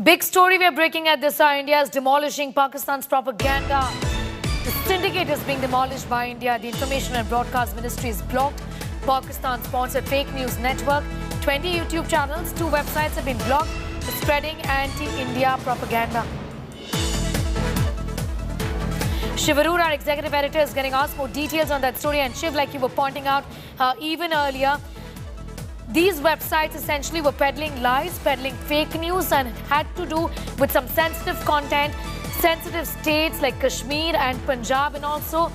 Big story we're breaking at this hour. India is demolishing Pakistan's propaganda. The syndicate is being demolished by India. The Information and Broadcast Ministry is blocked. Pakistan-sponsored fake news network, 20 YouTube channels, 2 websites have been blocked for spreading anti-India propaganda. Shiv Arora, our executive editor, is getting asked more details on that story. And Shiv, like you were pointing out even earlier, these websites essentially were peddling lies, peddling fake news, and it had to do with some sensitive content, sensitive states like Kashmir and Punjab, and also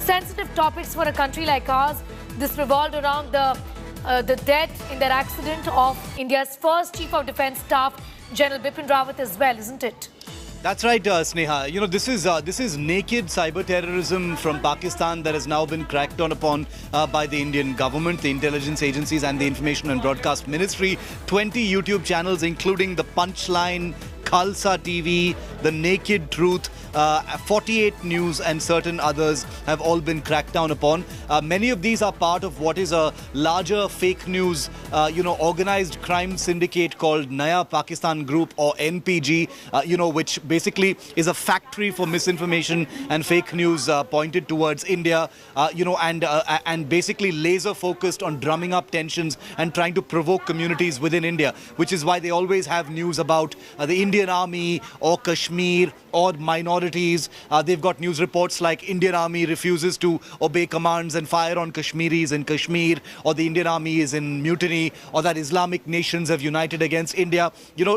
sensitive topics for a country like ours. This revolved around the death in that accident of India's first Chief of Defence Staff, General Bipin Rawat, as well, isn't it? That's right, Sneha. You know, this is naked cyber terrorism from Pakistan that has now been cracked on upon by the Indian government, the intelligence agencies, and the Information and Broadcast Ministry. 20 YouTube channels, including the Punchline, Khalsa TV, The Naked Truth, 48 News, and certain others have all been cracked down upon. Many of these are part of what is a larger fake news, organized crime syndicate called Naya Pakistan Group, or NPG, which basically is a factory for misinformation and fake news pointed towards India, and basically laser focused on drumming up tensions and trying to provoke communities within India, which is why they always have news about the Indian Army or Kashmir or minorities. They've got news reports like Indian Army refuses to obey commands and fire on Kashmiris in Kashmir, or the Indian Army is in mutiny, or that Islamic nations have united against India.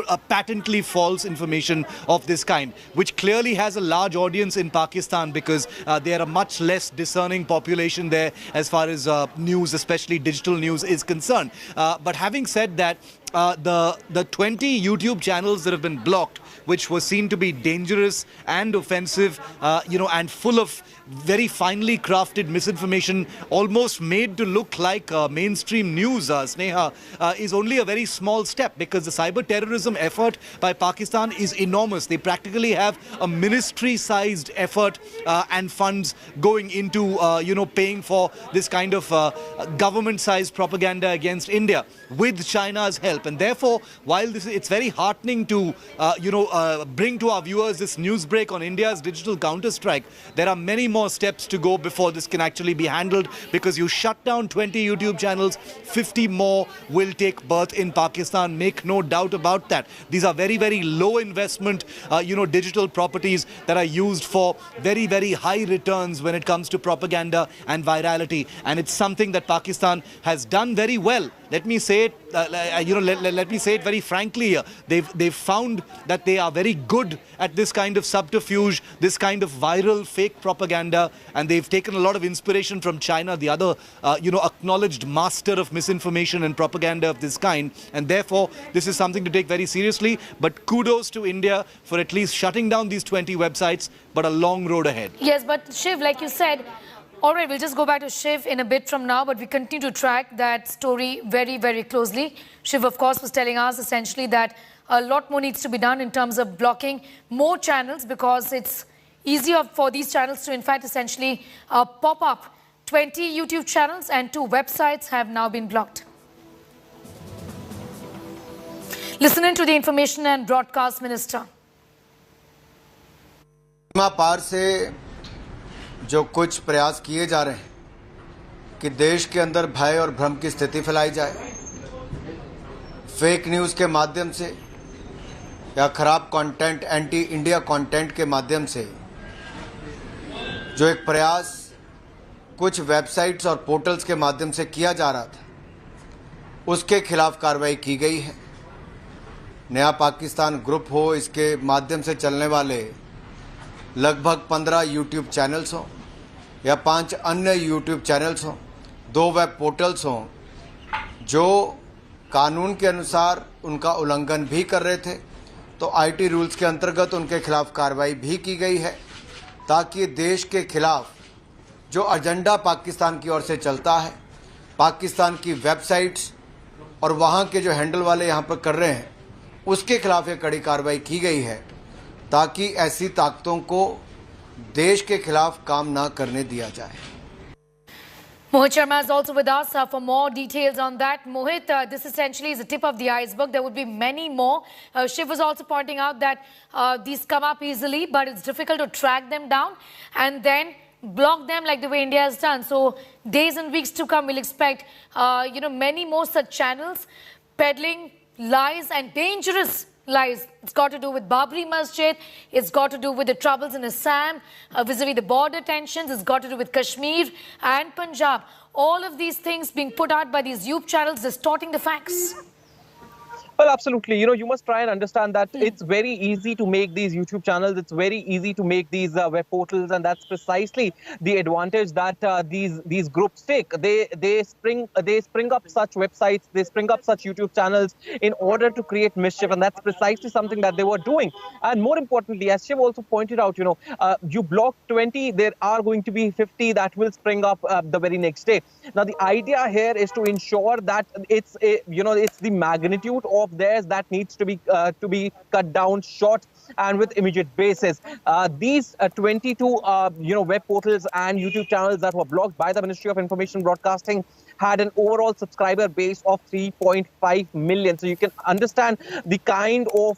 A patently false information of this kind, which clearly has a large audience in Pakistan because they are a much less discerning population there as far as news, especially digital news, is concerned. But having said that, the 20 YouTube channels that have been blocked, which were seen to be dangerous and offensive, and full of very finely crafted misinformation, almost made to look like mainstream news, Sneha, is only a very small step, because the cyber terrorism effort by Pakistan is enormous. They practically have a ministry-sized effort and funds going into, paying for this kind of government-sized propaganda against India with China's help. And therefore, while it's very heartening to, bring to our viewers this news break on India's digital counter-strike, there are many more steps to go before this can actually be handled, because you shut down 20 YouTube channels, 50 more will take birth in Pakistan. Make no doubt about that. These are very, very low investment, digital properties that are used for very, very high returns when it comes to propaganda and virality. And it's something that Pakistan has done very well. Let me say it, let me say it very frankly here. They've found that they are very good at this kind of subterfuge, this kind of viral fake propaganda, and they've taken a lot of inspiration from China, the other, acknowledged master of misinformation and propaganda of this kind. And therefore, this is something to take very seriously. But kudos to India for at least shutting down these 20 websites, but a long road ahead. Yes, but Shiv, like you said, all right, we'll just go back to Shiv in a bit from now, but we continue to track that story very, very closely. Shiv, of course, was telling us essentially that a lot more needs to be done in terms of blocking more channels, because it's easier for these channels to, in fact, essentially pop up. 20 YouTube channels and 2 websites have now been blocked. Listening to the Information and Broadcast Minister. पार से जो कुछ प्रयास किए जा रहे हैं कि देश के अंदर भय और भ्रम की स्थिति फैलाई जाए, फेक न्यूज़ के माध्यम से या खराब कंटेंट, एंटी इंडिया कंटेंट के माध्यम से जो एक प्रयास कुछ वेबसाइट्स और पोर्टल्स के माध्यम से किया जा रहा था, उसके खिलाफ कार्रवाई की गई है। नया पाकिस्तान ग्रुप हो, इसके माध्यम से चलने वाले लगभग 15 यूट्यूब चैनल्स हों या 5 अन्य यूट्यूब चैनल्स हों, 2 वेब पोर्टल्स हों जो कानून के अनुसार उनका उल्लंघन भी कर रहे थे, तो आईटी रूल्स के अंतर्गत उनके खिलाफ कार्रवाई भी की गई है, ताकि देश के खिलाफ जो एजेंडा पाकिस्तान की ओर से चलता है, पाकिस्तान की वेबसाइट्स और वहाँ के जो हैंडल वाले यहाँ पर कर रहे हैं, उसके खिलाफ एक कड़ी कार्रवाई की गई है, ताकि ऐसी ताकतों को देश के खिलाफ काम ना करने दिया जाए। Mohit Sharma is also with us for more details on that. Mohit, this essentially is the tip of the iceberg. There would be many more. Shiv was also pointing out that these come up easily, but it's difficult to track them down and then block them like the way India has done. So days and weeks to come, we'll expect, many more such channels peddling lies and dangerous lies. It's got to do with Babri Masjid. It's got to do with the troubles in Assam, vis-a-vis the border tensions. It's got to do with Kashmir and Punjab. All of these things being put out by these YouTube channels distorting the facts. Well, absolutely. You must try and understand that it's very easy to make these YouTube channels. It's very easy to make these web portals, and that's precisely the advantage that these groups take. They spring up such websites, they spring up such YouTube channels in order to create mischief, and that's precisely something that they were doing. And more importantly, as Shiv also pointed out, you block 20, there are going to be 50 that will spring up the very next day. Now, the idea here is to ensure that it's the magnitude of theirs that needs to be cut down short and with immediate basis. These 22 web portals and YouTube channels that were blocked by the Ministry of Information Broadcasting had an overall subscriber base of 3.5 million. So you can understand the kind of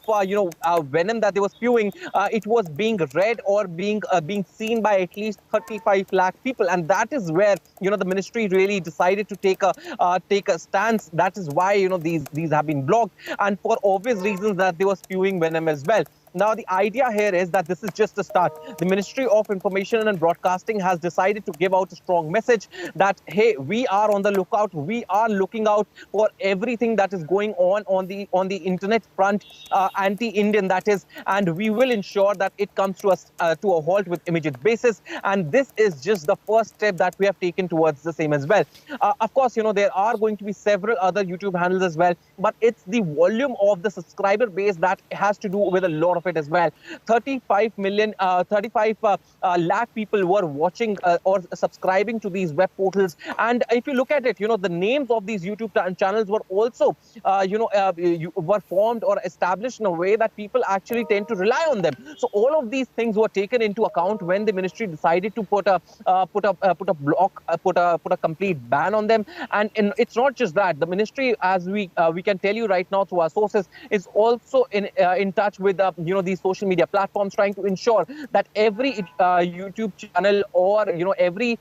venom that they were spewing. It was being read or being seen by at least 35 lakh people, and that is where the ministry really decided to take a stance. That is why these have been blocked, and for obvious reasons that they were spewing venom as well. Now, the idea here is that this is just a start. The Ministry of Information and Broadcasting has decided to give out a strong message that, hey, we are on the lookout. We are looking out for everything that is going on the internet front, anti-Indian that is, and we will ensure that it comes to us to a halt with immediate basis. And this is just the first step that we have taken towards the same as well. Of course, there are going to be several other YouTube handles as well, but it's the volume of the subscriber base that has to do with a lot of it as well. 35 lakh people were watching or subscribing to these web portals, and if you look at it, the names of these YouTube channels were also were formed or established in a way that people actually tend to rely on them. So all of these things were taken into account when the ministry decided to put a complete ban on them. And it's not just that. The ministry, as we can tell you right now through our sources, is also in touch with these social media platforms, trying to ensure that every YouTube channel or every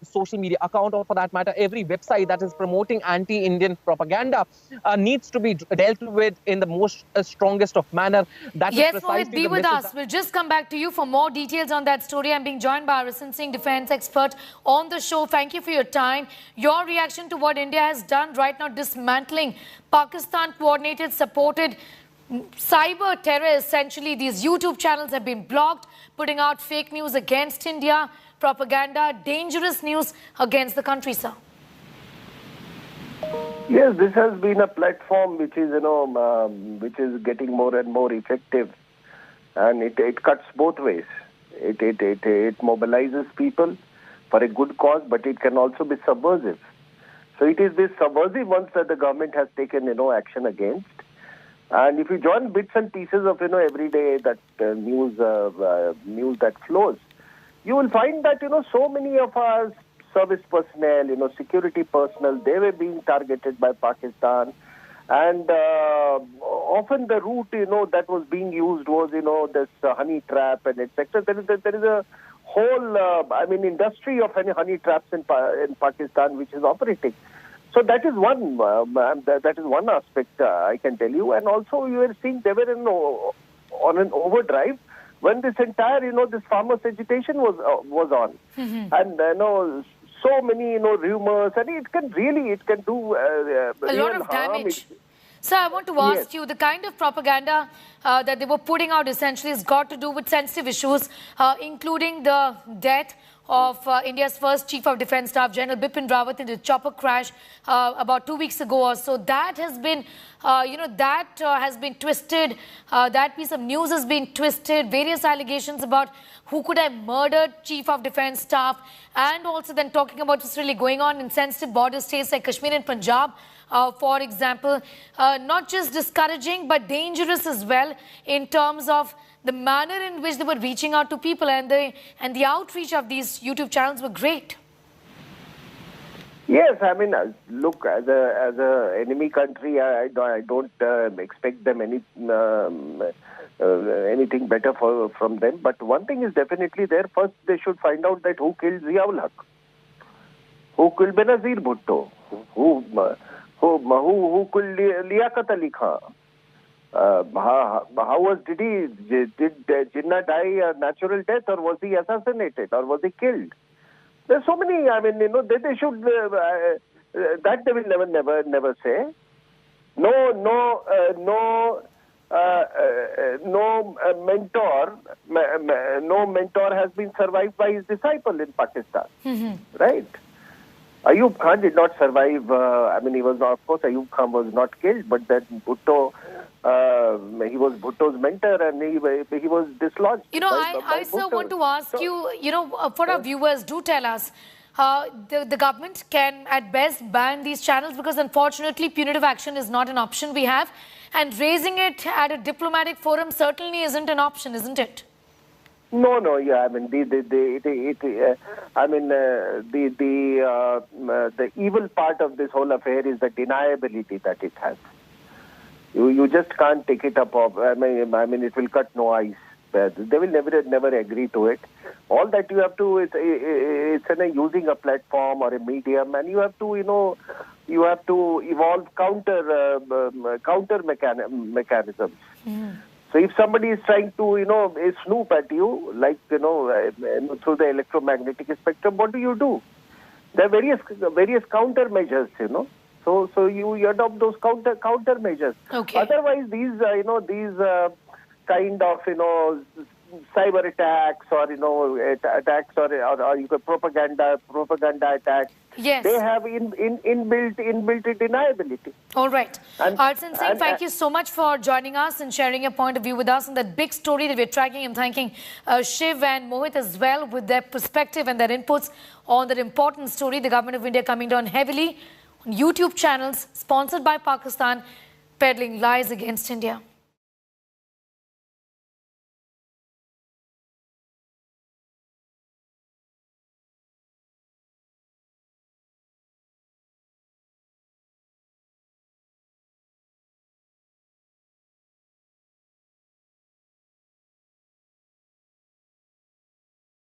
social media account, or for that matter every website that is promoting anti-Indian propaganda needs to be dealt with in the most strongest of manner. Yes, Mohit, be with us. We'll just come back to you for more details on that story. I'm being joined by Arasan Singh, defense expert, on the show. Thank you for your time. Your reaction to what India has done right now, dismantling Pakistan coordinated, supported cyber terror. Essentially, these YouTube channels have been blocked, putting out fake news against India, propaganda, dangerous news against the country, sir. Yes, this has been a platform which is, which is getting more and more effective, and it cuts both ways. It mobilizes people for a good cause, but it can also be subversive. So it is this subversive ones that the government has taken, action against. And if you join bits and pieces of, every day that news that flows, you will find that, so many of our service personnel, security personnel, they were being targeted by Pakistan. And often the route, that was being used was, this honey trap and etc. There is a whole, industry of honey traps in Pakistan which is operating. So that is one aspect I can tell you. And also you are seeing they were on an overdrive when this entire, this farmers' agitation was on. Mm-hmm. And, so many, rumors, and it can do a lot of damage. Sir, I want to ask you, the kind of propaganda that they were putting out essentially has got to do with sensitive issues, including the death of India's first Chief of Defence Staff, General Bipin Rawat, in a chopper crash about 2 weeks ago or so. That has been, has been twisted. That piece of news has been twisted. Various allegations about who could have murdered Chief of Defence Staff, and also then talking about what's really going on in sensitive border states like Kashmir and Punjab, for example. Not just discouraging, but dangerous as well in terms of the manner in which they were reaching out to people, and the outreach of these YouTube channels were great. Yes, I mean, look, as a enemy country, I don't expect them anything better from them. But one thing is definitely there. First, they should find out that who killed Ziaul Haq, who killed Benazir Bhutto, who killed Liaquat Ali Khan. Did Jinnah die a natural death, or was he assassinated, or was he killed? There's so many. I mean, they should. That they will never say. No mentor has been survived by his disciple in Pakistan, right? Ayub Khan did not survive. I mean, he was not, of course, Ayub Khan was not killed, but then Bhutto, he was Bhutto's mentor, and he was dislodged. I still want to ask you, for our viewers, do tell us, the government can at best ban these channels because unfortunately punitive action is not an option we have, and raising it at a diplomatic forum certainly isn't an option, isn't it? No, yeah. I mean, the evil part of this whole affair is the deniability that it has. You just can't take it up. I mean, it will cut no ice. They will never agree to it. All that you have to it's using a platform or a medium, and you have to evolve counter mechanisms. So if somebody is trying to, snoop at you, like, through the electromagnetic spectrum, what do? There are various countermeasures, So you adopt those countermeasures. Okay. Otherwise, these kind of, cyber attacks or, attacks or you can propaganda attacks. Yes. They have inbuilt deniability. All right. Arjun Singh, and thank you so much for joining us and sharing your point of view with us on that big story that we're tracking. I'm thanking Shiv and Mohit as well with their perspective and their inputs on that important story. The government of India coming down heavily on YouTube channels sponsored by Pakistan, peddling lies against India.